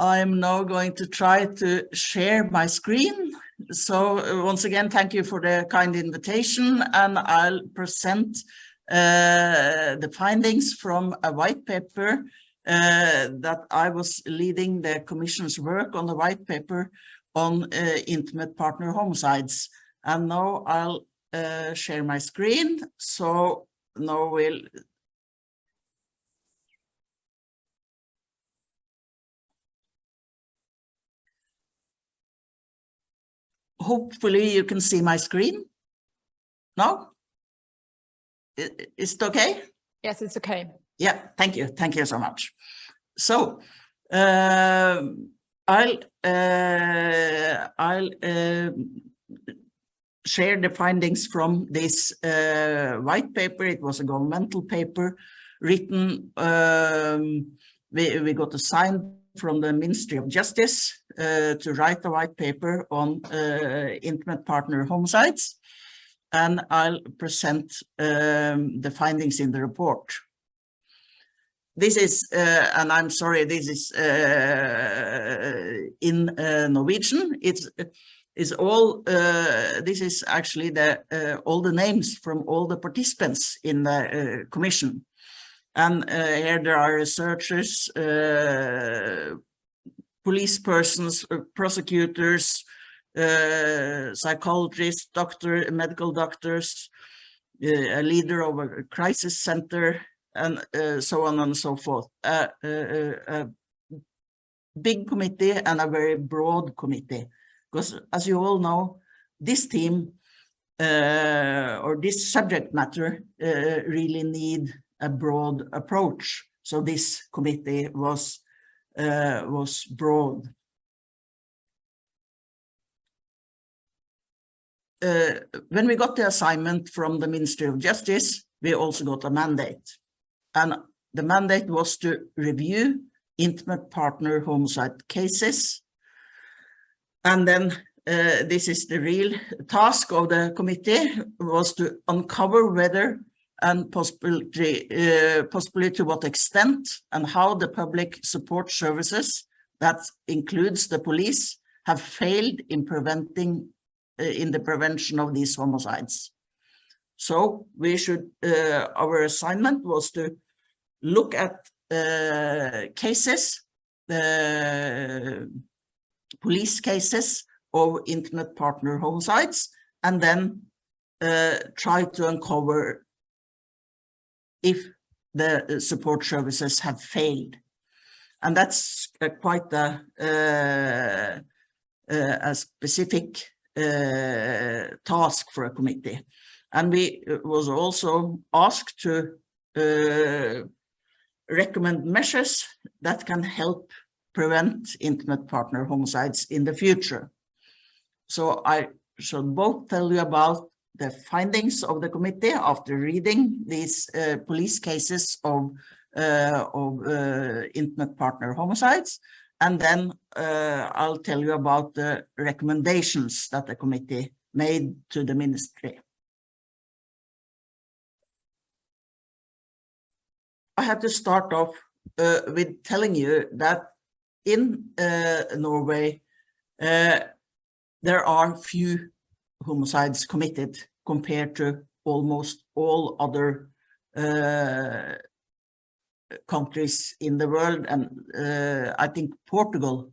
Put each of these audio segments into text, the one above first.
I'm now going to try to share my screen. So once again, thank you for the kind invitation, and I'll present the findings from a white paper that I was leading the Commission's work on the white paper on intimate partner homicides. And now I'll share my screen. So now we'll hopefully you can see my screen. No? Is it okay? Yes, it's okay. Yeah, thank you. Thank you so much. So I'll share the findings from this white paper. It was a governmental paper written. We got a sign from the Ministry of Justice to write a white paper on intimate partner homicides, and I'll present the findings in the report. This is, and I'm sorry, this is in Norwegian. It's all. This is actually the all the names from all the participants in the commission, and here there are researchers, police persons, prosecutors, psychologists, medical doctors, a leader of a crisis center, and so on and so forth. A big committee and a very broad committee, because as you all know, this theme or this subject matter really need a broad approach. So this committee was broad. When we got the assignment from the Ministry of Justice, we also got a mandate. And the mandate was to review intimate partner homicide cases. And then this is the real task of the committee, was to uncover whether and possibly to what extent and how the public support services, that includes the police, have failed in the prevention of these homicides. So we should, our assignment was to look at cases, police cases of intimate partner homicides, and then try to uncover if the support services have failed. And that's quite a specific task for a committee. And we was also asked to recommend measures that can help prevent intimate partner homicides in the future. So I should both tell you about the findings of the committee after reading these police cases of intimate partner homicides, and then I'll tell you about the recommendations that the committee made to the ministry. I have to start off with telling you that in Norway, there are few homicides committed compared to almost all other countries in the world. And I think Portugal,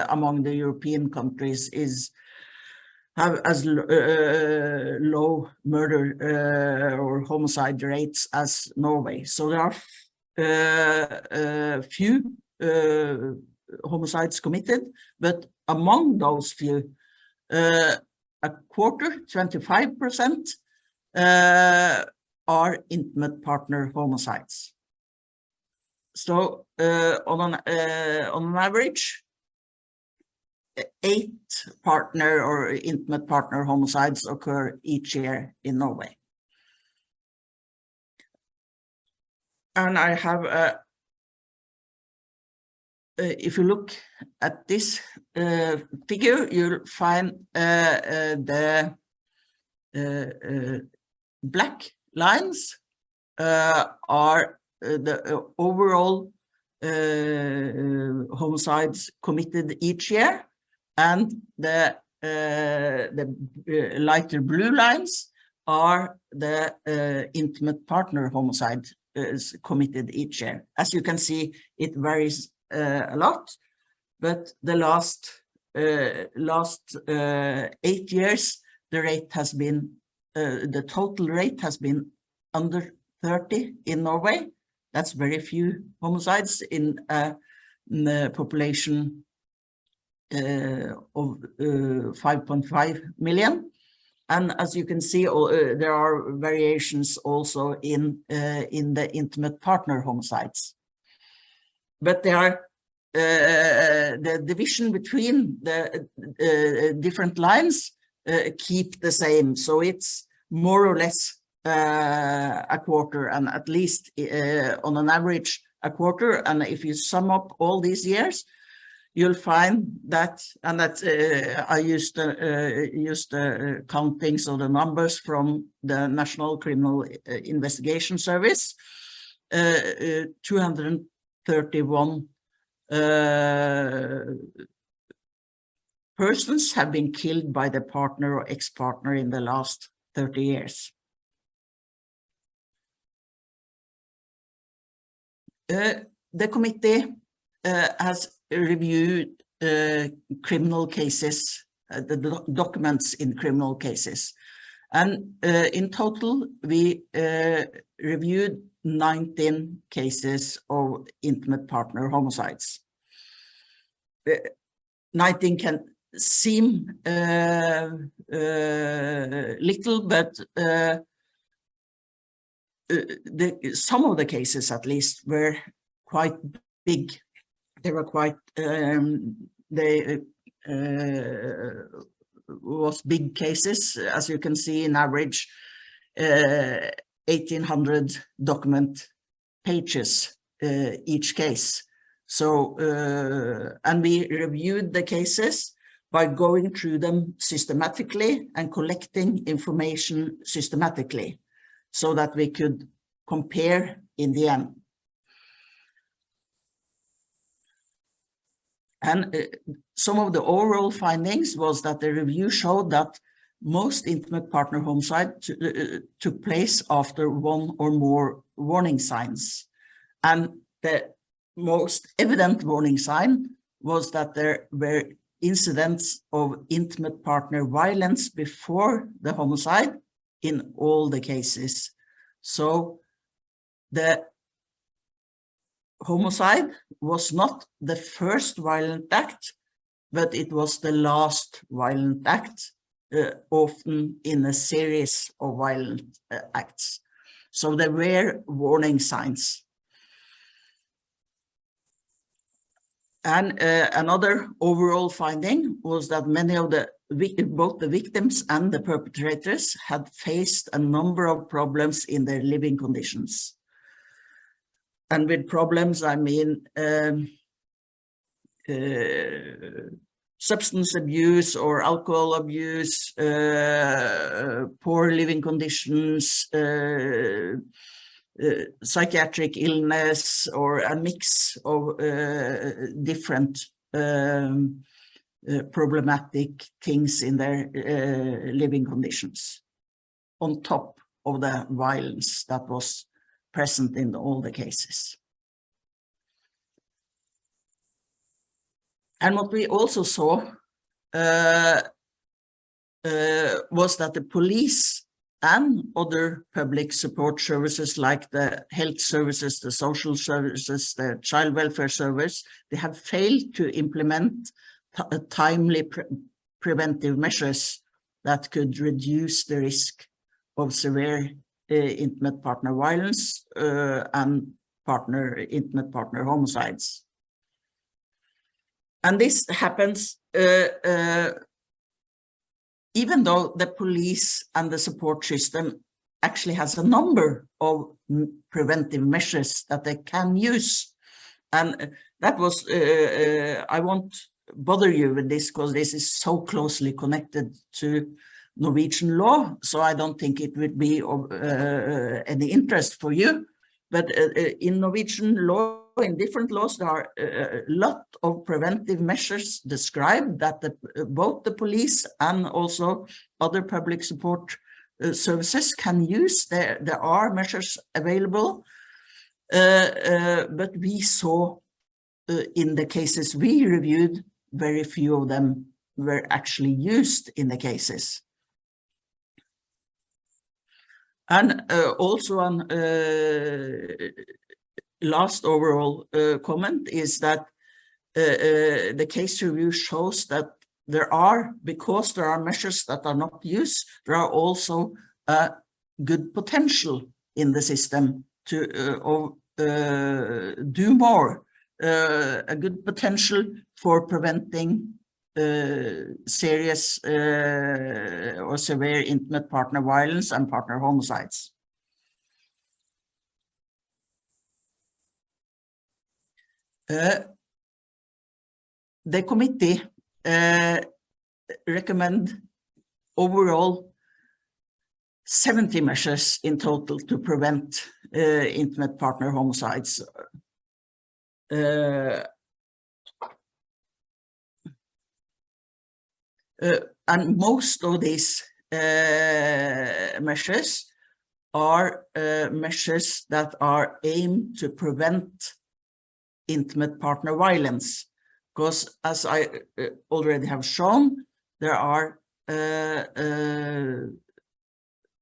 among the European countries, have as low murder or homicide rates as Norway. So there are few homicides committed, but among those few, a quarter, 25%, are intimate partner homicides. So on an average, 8 partner or intimate partner homicides occur each year in Norway. And I have a, if you look at this figure, you'll find the black lines are the overall homicides committed each year, and the lighter blue lines are the intimate partner homicide is committed each year. As you can see, it varies a lot, but the last 8 years, the rate has been the total rate has been under 30 in Norway. That's very few homicides in a population of 5.5 million. And as you can see, there are variations also in the intimate partner homicides. But there are the division between the different lines keep the same. So it's more or less a quarter, and at least on an average a quarter. And if you sum up all these years, you'll find that, and that I used countings of the numbers from the National Criminal Investigation Service, 231 persons have been killed by the partner or ex-partner in the last 30 years. The committee has reviewed criminal cases, the documents in criminal cases. And in total, we reviewed 19 cases of intimate partner homicides. 19 can seem little, but some of the cases, at least, were quite big. They were quite, was big cases, as you can see, in average 1,800 document pages each case. So, and we reviewed the cases by going through them systematically and collecting information systematically so that we could compare in the end. And some of the overall findings was that the review showed that most intimate partner homicide took place after one or more warning signs. And the most evident warning sign was that there were incidents of intimate partner violence before the homicide in all the cases. So the homicide was not the first violent act, but it was the last violent act, often in a series of violent acts. So there were warning signs. And another overall finding was that many of both the victims and the perpetrators had faced a number of problems in their living conditions. And with problems, I mean substance abuse or alcohol abuse, poor living conditions, psychiatric illness, or a mix of different problematic things in their living conditions, on top of the violence that was present in all the cases. And what we also saw was that the police and other public support services like the health services, the social services, the child welfare service, they have failed to implement timely preventive measures that could reduce the risk of severe intimate partner violence and intimate partner homicides. And this happens even though the police and the support system actually has a number of preventive measures that they can use. And that was, I won't bother you with this because this is so closely connected to Norwegian law, so I don't think it would be of any interest for you. But in Norwegian law, in different laws, there are a lot of preventive measures described that both the police and also other public support services can use. There are measures available, but we saw in the cases we reviewed, very few of them were actually used in the cases. And also on last overall comment is that the case review shows that because there are measures that are not used, there are also a good potential in the system to do more, a good potential for preventing serious or severe intimate partner violence and partner homicides. The committee recommend overall 70 measures in total to prevent intimate partner homicides. And most of these measures are measures that are aimed to prevent intimate partner violence, because as I already have shown, there are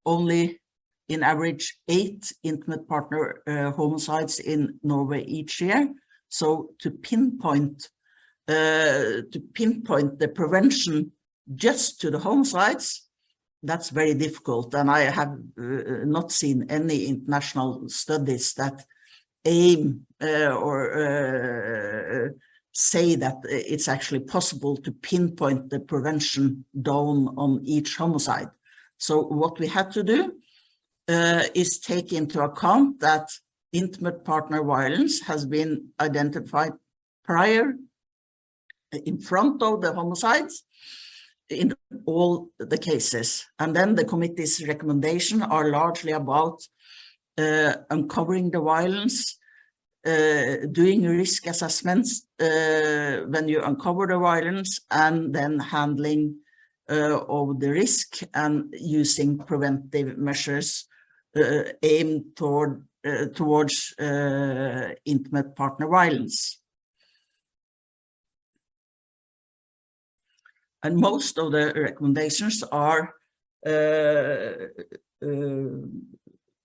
only in average 8 intimate partner homicides in Norway each year. So to pinpoint the prevention just to the homicides, that's very difficult. And I have not seen any international studies that aim or say that it's actually possible to pinpoint the prevention down on each homicide. So what we had to do is take into account that intimate partner violence has been identified prior, in front of the homicides, in all the cases. And then the committee's recommendations are largely about uncovering the violence, doing risk assessments when you uncover the violence, and then handling of the risk and using preventive measures aimed towards intimate partner violence. And most of the recommendations are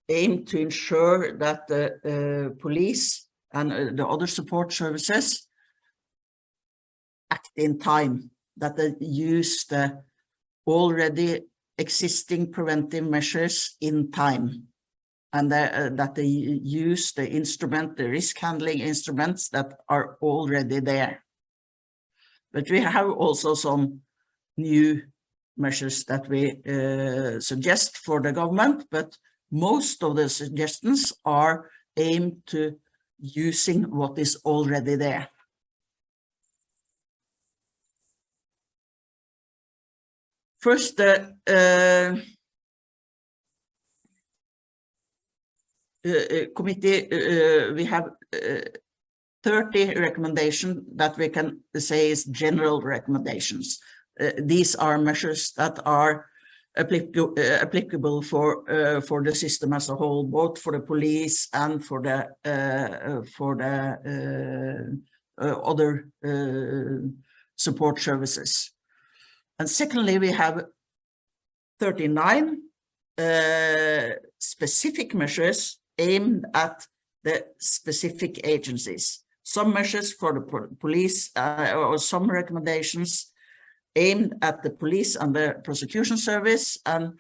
aimed to ensure that the police and the other support services act in time, that they use the already existing preventive measures in time, and that they use the risk handling instruments that are already there. But we have also some new measures that we suggest for the government, but most of the suggestions are aimed to using what is already there. First, the committee, we have 30 recommendations that we can say is general recommendations. These are measures that are applicable for the system as a whole, both for the police and for the other support services. And secondly, we have 39 specific measures aimed at the specific agencies. Some measures for the police, or some recommendations aimed at the police and the prosecution service, and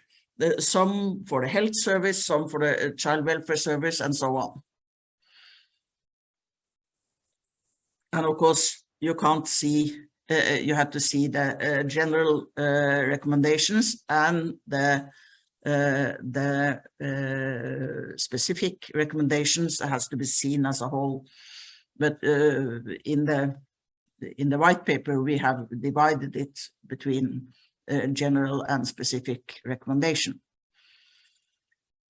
some for the health service, some for the child welfare service, and so on. And of course, you can't see, you have to see the general recommendations and the specific recommendations has to be seen as a whole. But in the white paper, we have divided it between general and specific recommendation.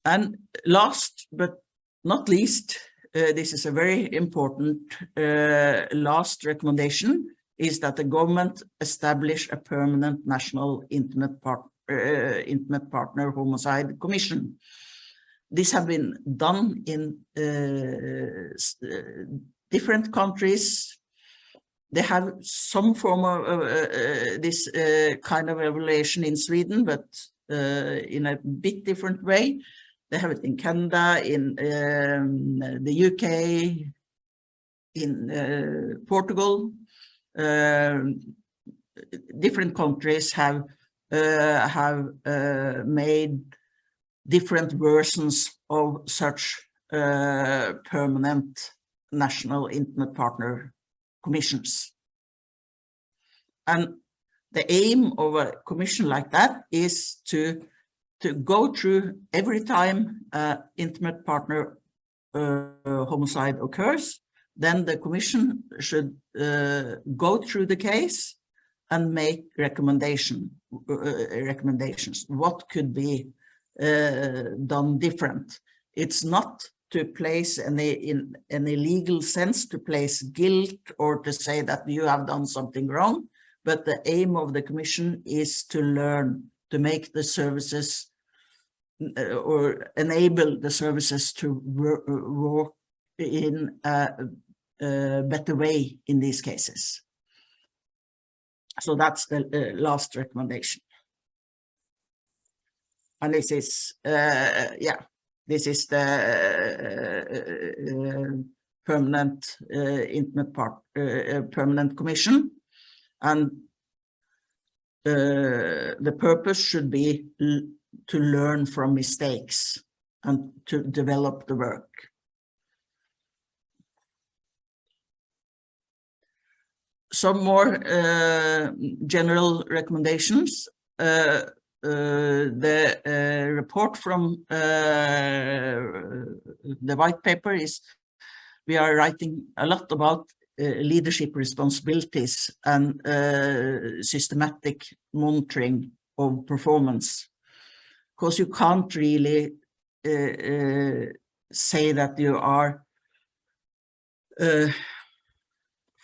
And last but not least, this is a very important last recommendation, is that the government establish a permanent national intimate partner homicide commission. This has been done in different countries. They have some form of this kind of evaluation in Sweden, but in a bit different way. They have it in Canada, in the UK, in Portugal. Different countries have made different versions of such permanent national intimate partner commissions. And the aim of a commission like that is to go through every time intimate partner homicide occurs, then the commission should go through the case and make recommendations. What could be done different? It's not to place in any legal sense, to place guilt or to say that you have done something wrong, but the aim of the commission is to learn, to make the services or enable the services to work in a better way in these cases. So that's the last recommendation. And this is, this is the permanent permanent commission, and the purpose should be to learn from mistakes and to develop the work. Some more general recommendations. The report from the white paper is, we are writing a lot about leadership responsibilities and systematic monitoring of performance, because you can't really say that you are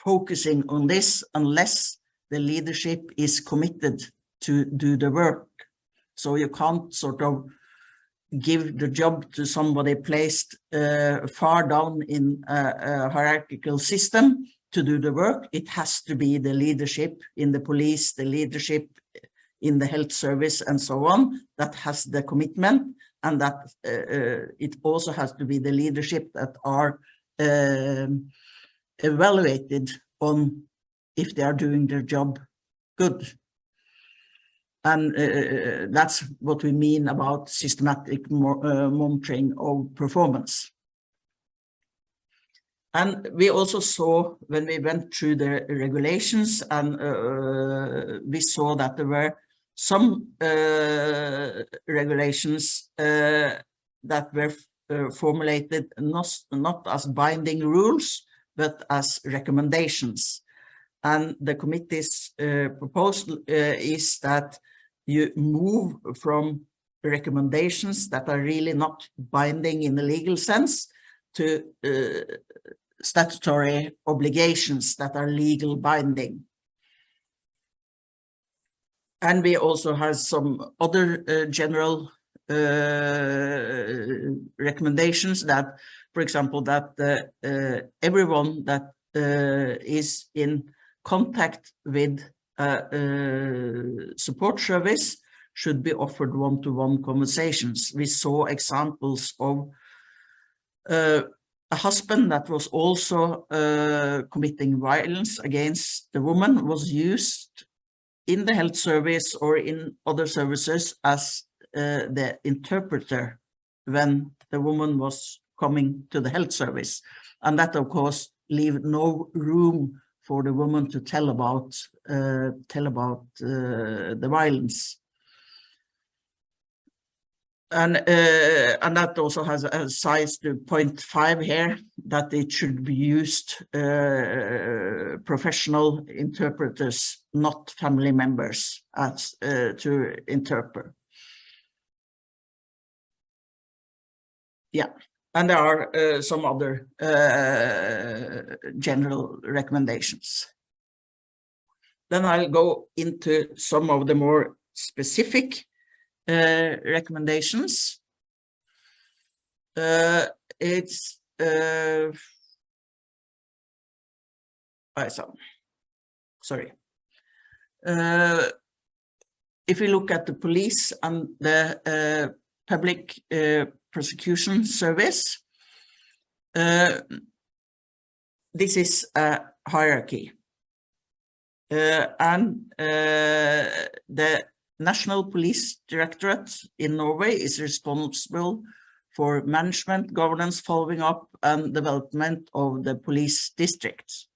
focusing on this unless the leadership is committed to do the work. So you can't sort of give the job to somebody placed far down in a hierarchical system to do the work. It has to be the leadership in the police, the leadership in the health service and so on, that has the commitment, and that it also has to be the leadership that are evaluated on if they are doing their job good. And that's what we mean about systematic monitoring of performance. And we also saw, when we went through the regulations, and we saw that there were some regulations that were formulated not as binding rules, but as recommendations. And the committee's proposal is that you move from recommendations that are really not binding in the legal sense to statutory obligations that are legal binding. And we also have some other general recommendations that, for example, that everyone that is in contact with support service should be offered one-to-one conversations. We saw examples of a husband that was also committing violence against the woman, was used in the health service or in other services as the interpreter when the woman was coming to the health service. And that, of course, leave no room for the woman to tell about the violence. And that also has a size to 0.5 here, that it should be used professional interpreters, not family members, as to interpret. Yeah, And there are some other general recommendations. Then I'll go into some of the more specific recommendations. If we look at the police and the public prosecution service, this is a hierarchy. And the National Police Directorate in Norway is responsible for management, governance, following up, and development of the police districts.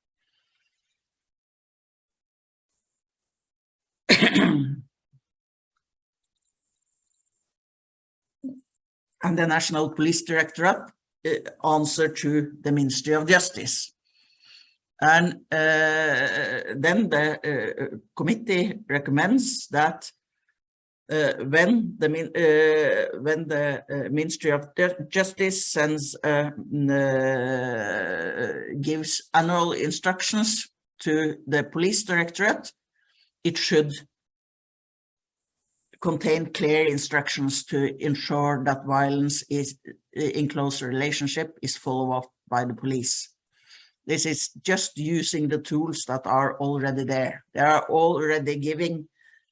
And the National Police Directorate answer to the Ministry of Justice. And then the committee recommends that when the Ministry of Justice gives annual instructions to the Police Directorate, it should contain clear instructions to ensure that violence is in close relationship is followed up by the police. This is just using the tools that are already there. They are already giving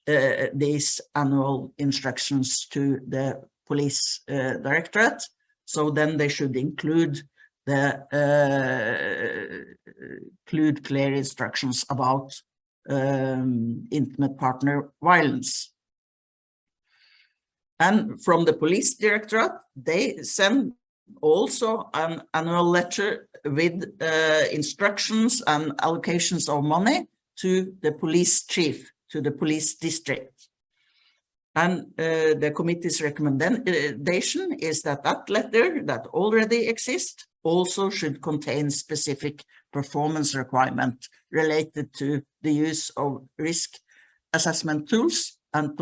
these annual instructions to the police directorate. So then they should include clear instructions about intimate partner violence. And from the police directorate, they send also an annual letter with instructions and allocations of money to the police chief, to the police district. And the committee's recommendation is that that letter that already exists also should contain specific performance requirement related to the use of risk assessment tools and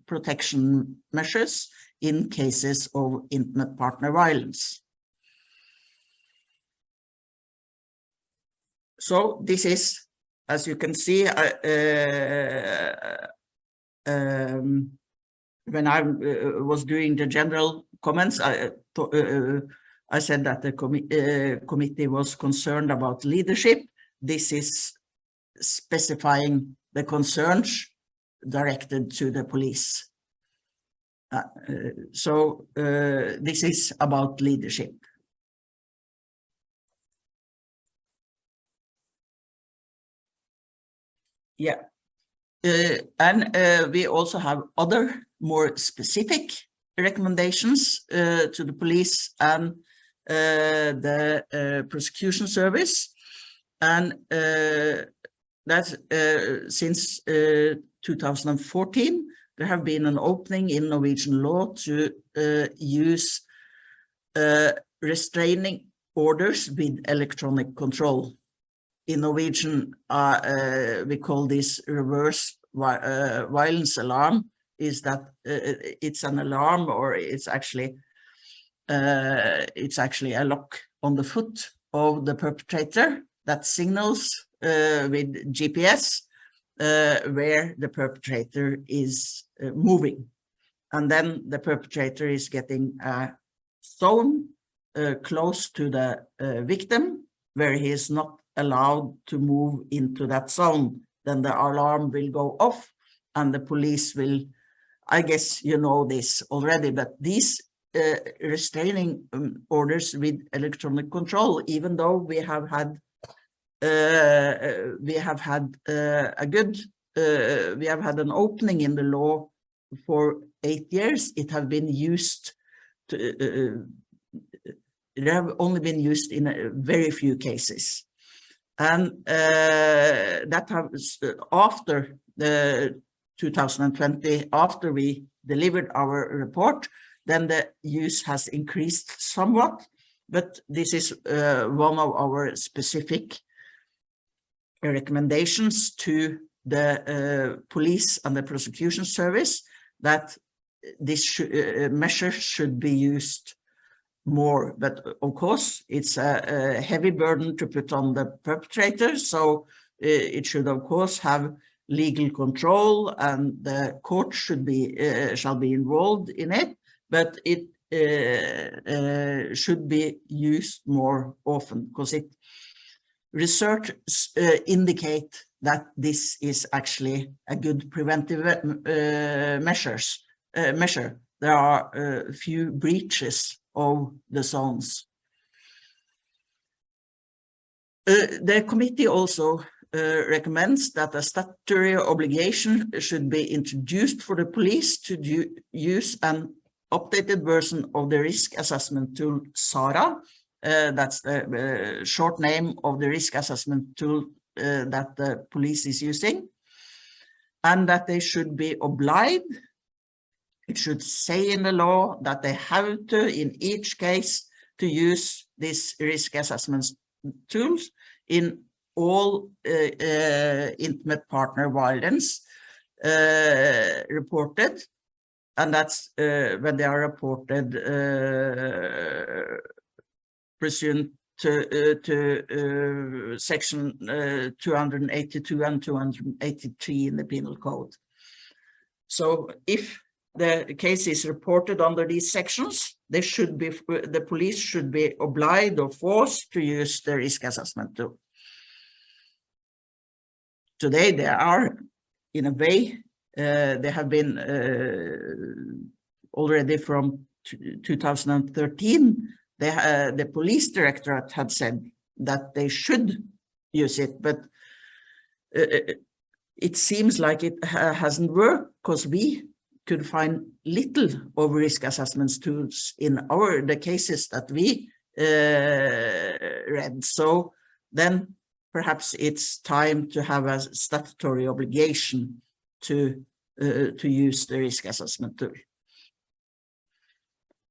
protection measures in cases of intimate partner violence. So this is, as you can see, when I was doing the general comments, I said that the committee was concerned about leadership. This is specifying the concerns directed to the police. So this is about leadership. Yeah, and we also have other more specific recommendations to the police and the prosecution service, and that since 2014 there have been an opening in Norwegian law to use restraining orders with electronic control. In Norwegian, we call this reverse violence alarm. Is that it's an alarm, or it's actually a lock on the foot of the perpetrator that signals with GPS where the perpetrator is moving, and then the perpetrator is getting a zone close to the victim where he is not allowed to move into that zone. Then the alarm will go off and the police will, I guess you know this already, but these restraining orders with electronic control, even though we have had an opening in the law for 8 years, it have been used to, they have only been used in a very few cases. And that has, after the 2020, after we delivered our report, then the use has increased somewhat, but this is one of our specific recommendations to the police and the prosecution service, that this measure should be used more, but of course it's a heavy burden to put on the perpetrator, so it should of course have legal control, and the court should be shall be involved in it, but it should be used more often, because research indicate that this is actually a good preventive measure. There are few breaches of the zones. The committee also recommends that a statutory obligation should be introduced for the police to use an updated version of the risk assessment tool SARA. That's the short name of the risk assessment tool that the police is using, and that they should be obliged. It should say in the law that they have to, in each case, to use this risk assessment tools in all intimate partner violence reported, and that's when they are reported pursuant to section 282 and 283 in the penal code. So if the case is reported under these sections, they should be, the police should be obliged or forced to use the risk assessment tool. Today they are, in a way, they have been already from 2013. The police directorate had said that they should use it, but it seems like it hasn't worked, because we could find little of risk assessments tools in the cases that we read. So then perhaps it's time to have a statutory obligation to use the risk assessment tool.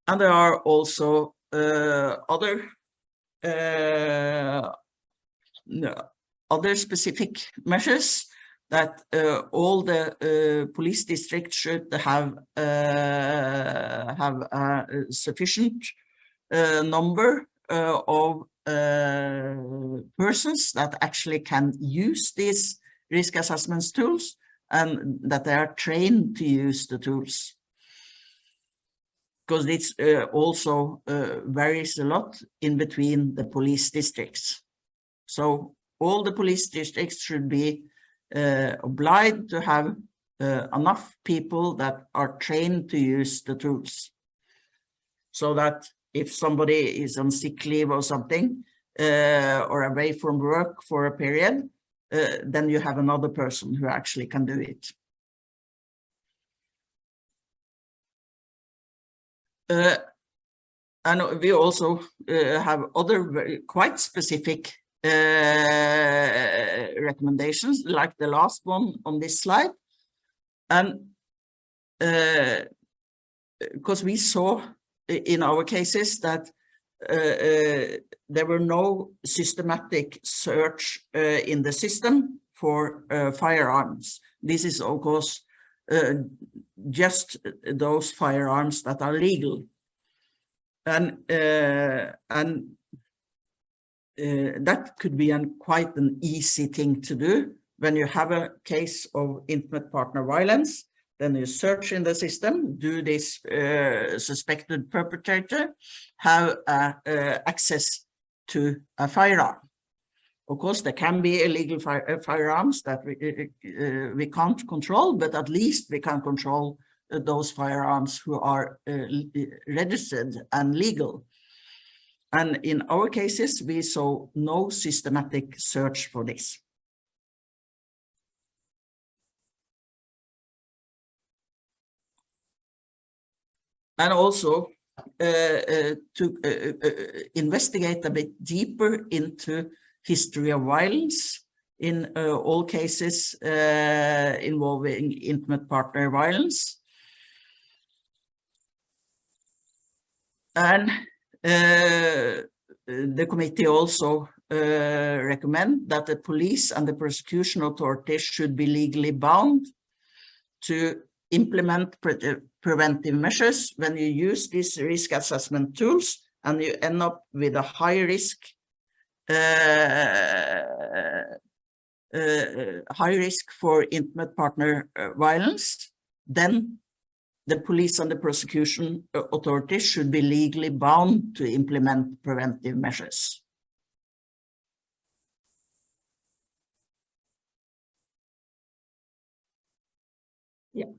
And there are also other specific measures that all the police districts should have a sufficient number of persons that actually can use these risk assessment tools, and that they are trained to use the tools. Because it's also varies a lot in between the police districts. So all the police districts should be obliged to have enough people that are trained to use the tools, so that if somebody is on sick leave or something, or away from work for a period, then you have another person who actually can do it. And we also have other quite specific recommendations, like the last one on this slide. And because we saw in our cases that there were no systematic search in the system for firearms. This is, of course, just those firearms that are legal. And that could be quite an easy thing to do. When you have a case of intimate partner violence, then you search in the system, do this suspected perpetrator have access to a firearm. Of course, there can be illegal firearms that we can't control, but at least we can control those firearms who are registered and legal. And in our cases, we saw no systematic search for this. And also to investigate a bit deeper into history of violence in all cases involving intimate partner violence. And the committee also recommend that the police and the prosecution authorities should be legally bound to implement preventive measures when you use these risk assessment tools and you end up with a high risk for intimate partner violence, then the police and the prosecution authorities should be legally bound to implement preventive measures. Yeah.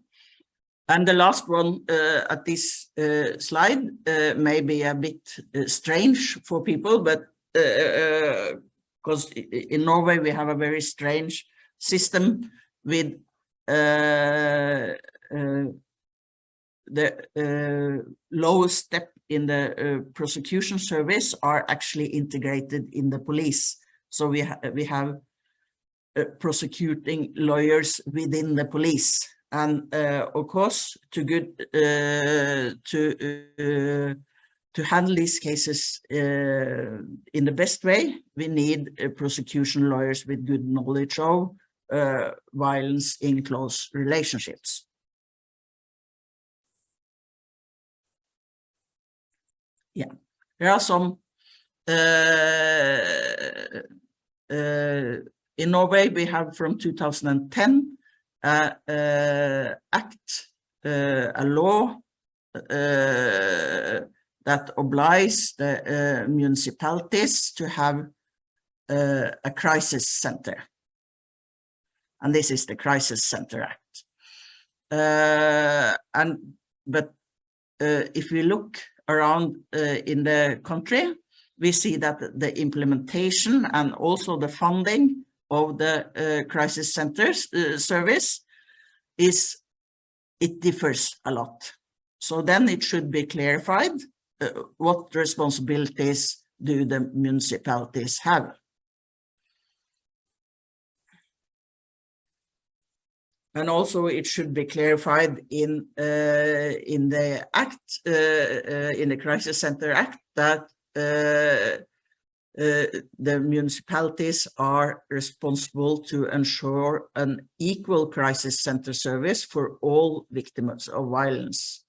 And the last one at this slide may be a bit strange for people, but because in Norway we have a very strange system with the lowest step in the prosecution service are actually integrated in the police. So we have prosecuting lawyers within the police. And of course, to handle these cases in the best way, we need prosecution lawyers with good knowledge of violence in close relationships. Yeah, there are some in Norway we have from 2010 act, a law that obliges the municipalities to have a crisis center, and this is the Crisis Center Act. But if we look around in the country, we see that the implementation and also the funding of the crisis centers service it differs a lot. So then it should be clarified what responsibilities do the municipalities have. And also it should be clarified in the act, in the Crisis Center Act, that the municipalities are responsible to ensure an equal crisis center service for all victims of violence.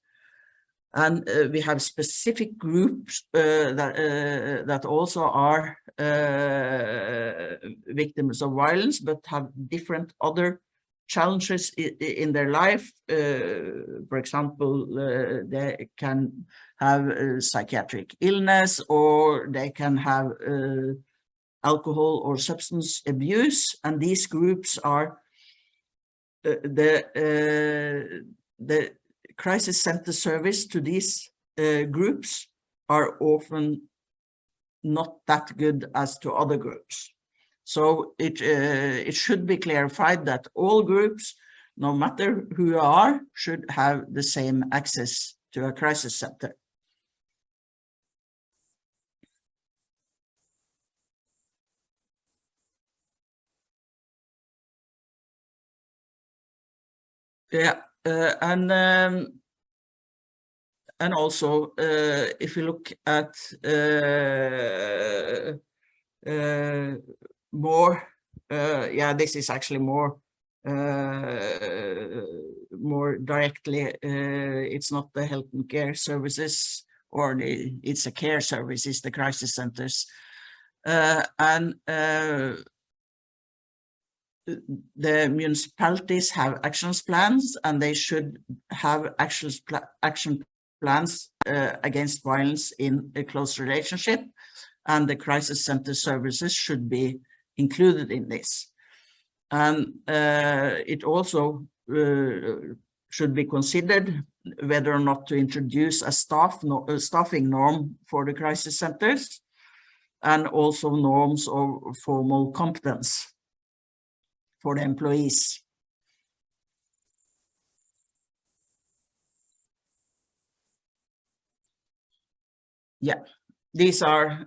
And we have specific groups that also are victims of violence, but have different other challenges in their life. For example, they can have psychiatric illness, or they can have alcohol or substance abuse, and these groups are the crisis center service to these groups are often not that good as to other groups. So it should be clarified that all groups, no matter who you are, should have the same access to a crisis center. Yeah, and also if you look at more, yeah, this is actually more directly. It's not the health and care services, or it's a care service, it's the crisis centers, and the municipalities have action plans, and they should have action plans against violence in a close relationship, and the crisis center services should be included in this. And it also should be considered whether or not to introduce a staffing norm for the crisis centers, and also norms of formal competence for the employees. Yeah, these are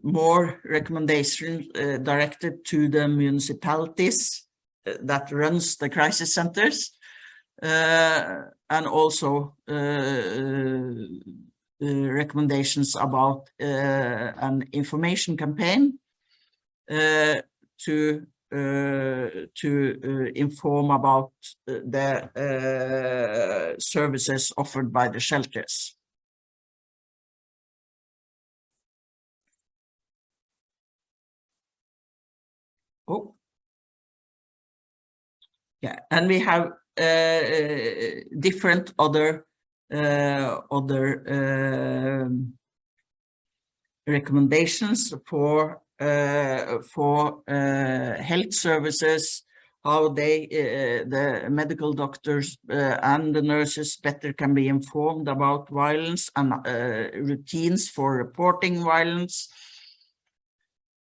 more recommendations directed to the municipalities that runs the crisis centers, and also recommendations about an information campaign to inform about the services offered by the shelters. Oh, yeah, and we have different other recommendations for health services, how they, the medical doctors and the nurses better can be informed about violence and routines for reporting violence.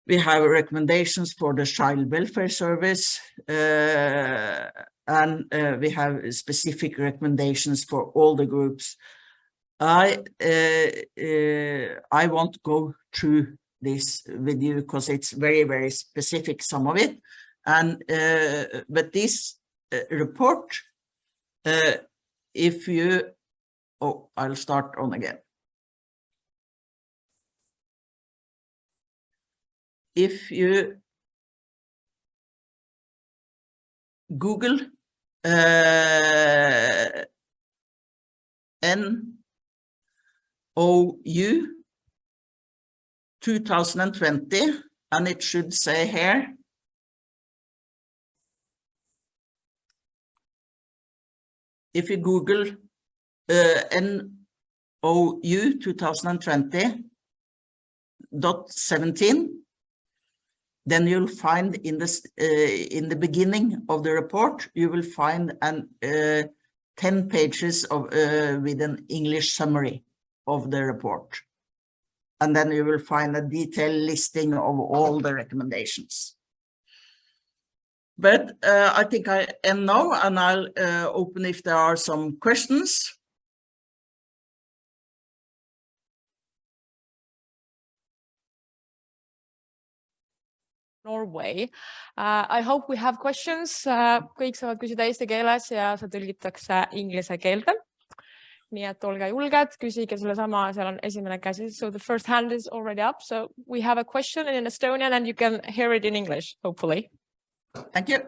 We have recommendations for the child welfare service, and we have specific recommendations for all the groups. I won't go through this with you because it's very, very specific, some of it. And but this report, if you, oh, I'll start on again. If you Google NOU 2020, and it should say here, if you Google NOU 2020.17, then you'll find in this in the beginning of the report, you will find an 10 pages of with an English summary of the report. And then you will find a detailed listing of all the recommendations. But I think I end now, and I'll open if there are some questions. Norway. I hope we have questions. Kõik saavad küsida eesti keeles ja see tõlgitakse inglise keelde. Nii et olge julged, küsige sellesama, seal on esimene käsi. So the first hand is already up. So we have a question in Estonian and you can hear it in English, hopefully. Thank you.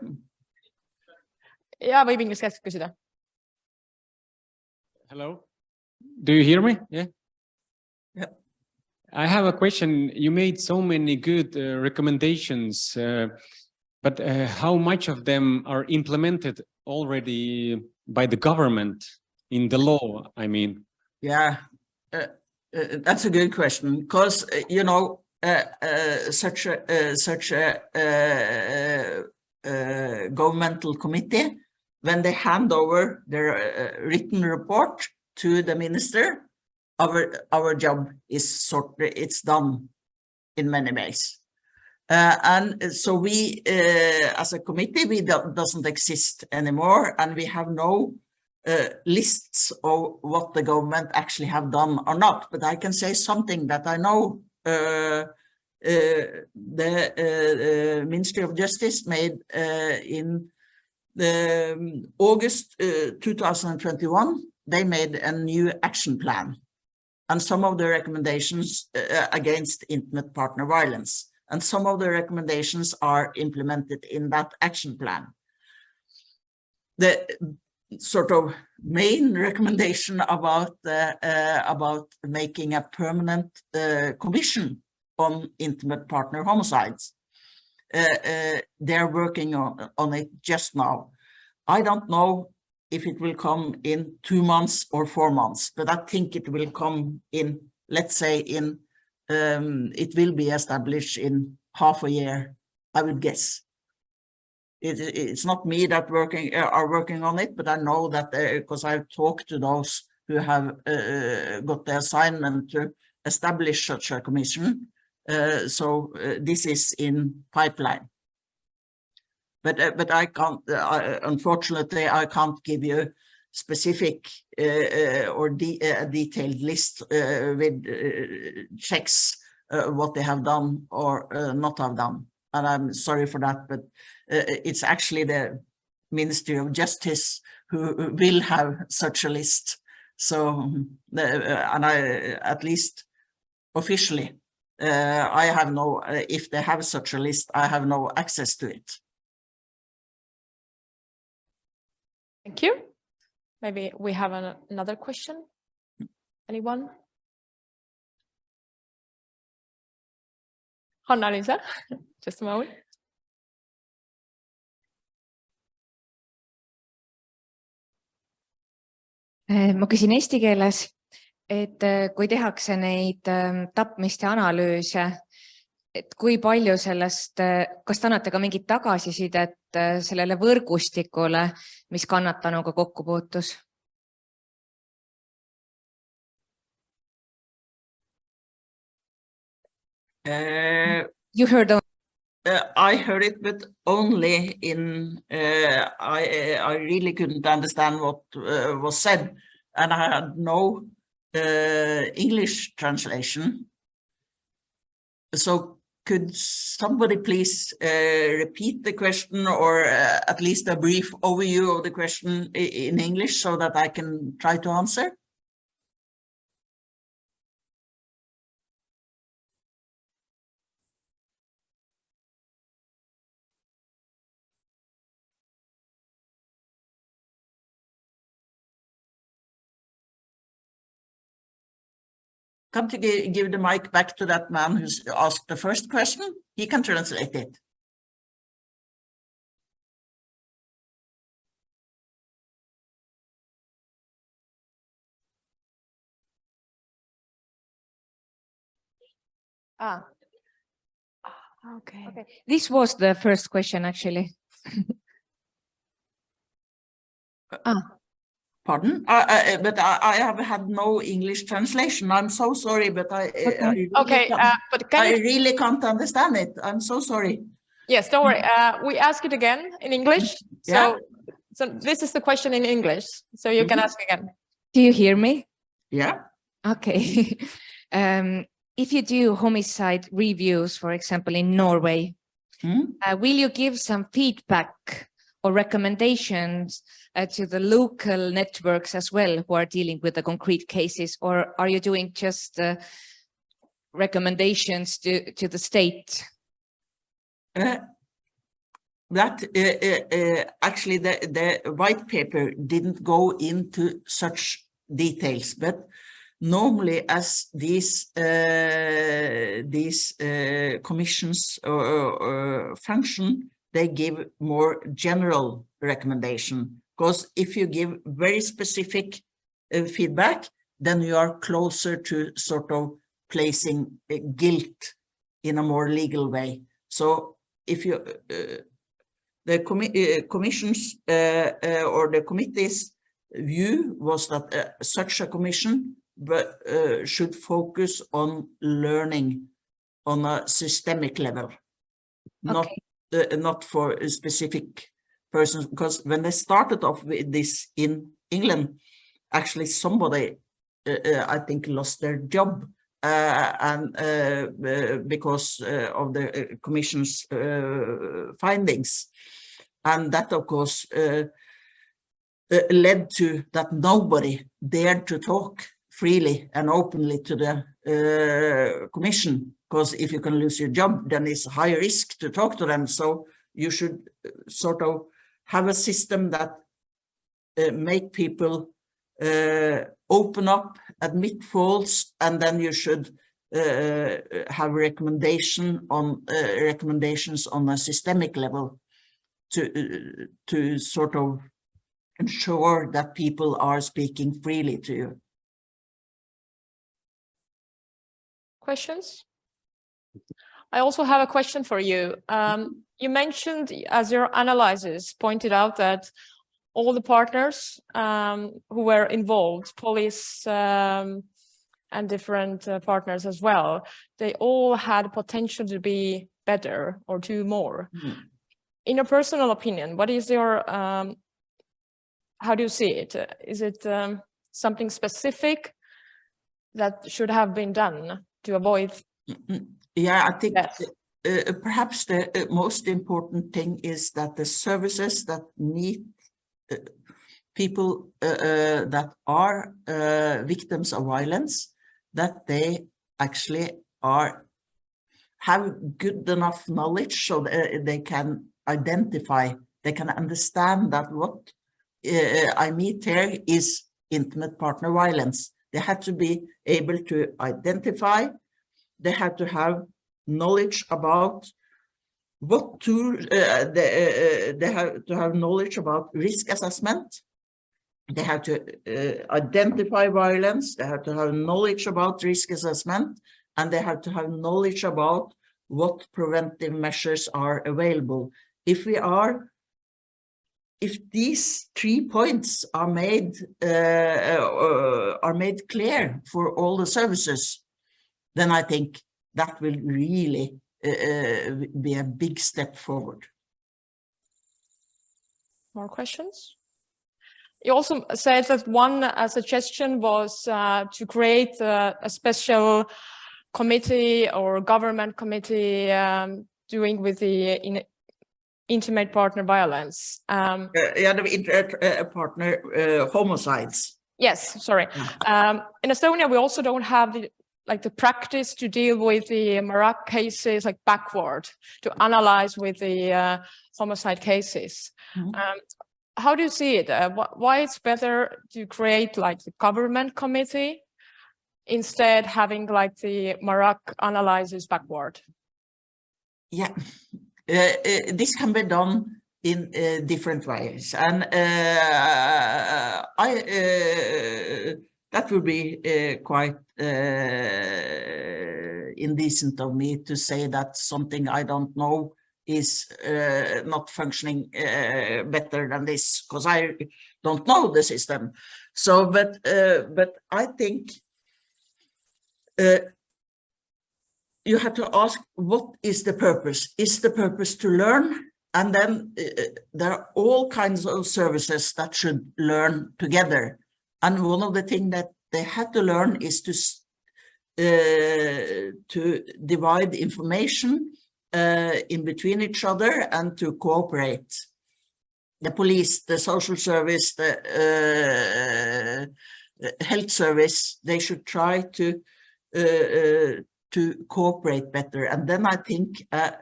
Ja võib inglise keeles küsida. Hello. Do you hear me? Yeah. Yeah. I have a question. You made so many good recommendations, but how much of them are implemented already by the government in the law, I mean? Yeah, that's a good question, because, you know, such a governmental committee, when they hand over their written report to the minister, our job is it's done in many ways. And so we, as a committee, we doesn't exist anymore, and we have no lists of what the government actually have done or not. But I can say something that I know. The Ministry of Justice made in August 2021, they made a new action plan. And some of the recommendations against intimate partner violence. And some of the recommendations are implemented in that action plan. The sort of main recommendation about making a permanent commission on intimate partner homicides, they're working on it just now. I don't know if it will come in 2 months or 4 months, but I think it will come in, let's say, in it will be established in half a year, I would guess. It's not me that are working on it, but I know that because I've talked to those who have got the assignment to establish such a commission. So this is in pipeline. But I can't, unfortunately, I can't give you specific or a detailed list with checks what they have done or not have done. And I'm sorry for that, but it's actually the Ministry of Justice who will have such a list. So, and I, at least officially, I have no, if they have such a list, I have no access to it. Thank you. Maybe we have another question. Anyone? Hanna-Liisa, just a moment. Ma küsin eesti keeles, et kui tehakse neid tapmiste analüüse, et kui palju sellest, kas te annate ka mingit tagasisidet sellele võrgustikule, mis kannatanuga kokku puutus? You heard I heard it, but only in, I really couldn't understand what was said, and I had no English translation. So could somebody please repeat the question, or at least a brief overview of the question in English so that I can try to answer? Come to give the mic back to that man who's asked the first question. He can translate it. Okay. This was the first question, actually. Pardon? But I have had no English translation. I'm so sorry, but I really can't understand it. I'm so sorry. Yes, don't worry. We ask it again in English. Yeah. So this is the question in English. So you can ask again. Do you hear me? Yeah. Okay. If you do homicide reviews, for example, in Norway, will you give some feedback or recommendations to the local networks as well who are dealing with the concrete cases, or are you doing just recommendations to the state? Actually, the white paper didn't go into such details, but normally as these commissions function, they give more general recommendation, because if you give very specific feedback, then you are closer to sort of placing guilt in a more legal way. So if you the commission's or the committee's view was that such a commission should focus on learning on a systemic level, not for a specific persons, because when they started off with this in England, actually somebody I think lost their job and because of the commission's findings, and that of course led to that nobody dared to talk freely and openly to the commission, because if you can lose your job, then it's a high risk to talk to them. So you should sort of have a system that make people open up, admit faults, and then you should have recommendations on a systemic level to sort of ensure that people are speaking freely to you. Questions? I also have a question for you. You mentioned, as your analysis pointed out, that all the partners who were involved, police and different partners as well, they all had potential to be better or do more. In your personal opinion, what is your, how do you see it? Is it something specific that should have been done to avoid? Yeah, I think perhaps the most important thing is that the services that meet people that are victims of violence, that they actually are have good enough knowledge so they can identify, they can understand that what I meet here is intimate partner violence. They had to be able to identify, they had to have knowledge about what to, they have to have knowledge about risk assessment. They have to identify violence, they have to have knowledge about risk assessment, and they have to have knowledge about what preventive measures are available. If these 3 points are made clear for all the services, then I think that will really be a big step forward. More questions? You also said that one suggestion was to create a special committee or government committee doing with the intimate partner violence. Yeah, the partner homicides. Yes, sorry. In Estonia, we also don't have the practice to deal with the MARAC cases backward, to analyze with the homicide cases. Mm-hmm. How do you see it? Why it's better to create the government committee instead having the MARAC analysis backward? Yeah, this can be done in different ways, and that would be quite indecent of me to say that something I don't know is not functioning better than this, because I don't know the system. So, but I think you have to ask, what is the purpose? Is the purpose to learn? And then there are all kinds of services that should learn together. And one of the things that they had to learn is to divide information in between each other and to cooperate. The police, the social service, the health service, they should try to cooperate better. And then I think a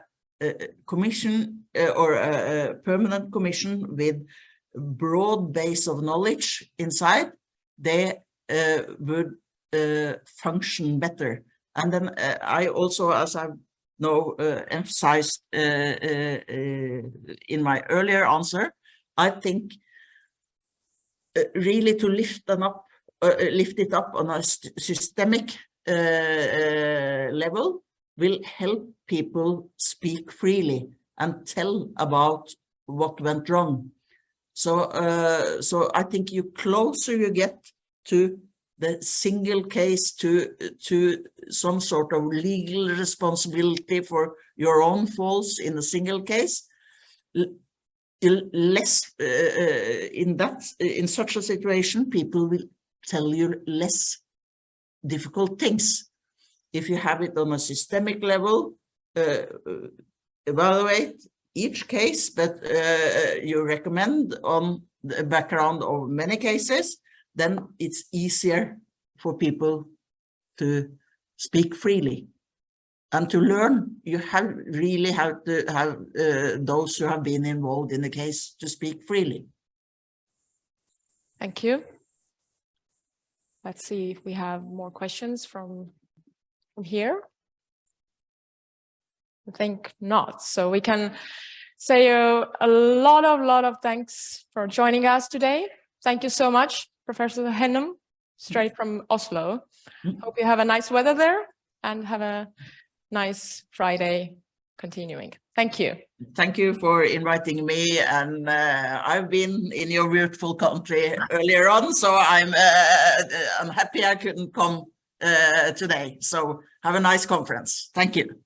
commission or a permanent commission with broad base of knowledge inside, they would function better. And then I also, as I've now emphasized in my earlier answer, I think really to lift it up on a systemic level will help people speak freely and tell about what went wrong. So I think you closer you get to the single case, to some sort of legal responsibility for your own faults in a single case, less in such a situation, people will tell you less difficult things. If you have it on a systemic level, evaluate each case, but you recommend on the background of many cases, then it's easier for people to speak freely. And to learn, you really have to have those who have been involved in the case to speak freely. Thank you. Let's see if we have more questions from here. I think not. So we can say a lot of thanks for joining us today. Thank you so much, Professor Hennum, straight from Oslo. Hope you have a nice weather there and have a nice Friday continuing. Thank you. Thank you for inviting me, and I've been in your beautiful country earlier on, so I'm happy I couldn't come today. So have a nice conference. Thank you.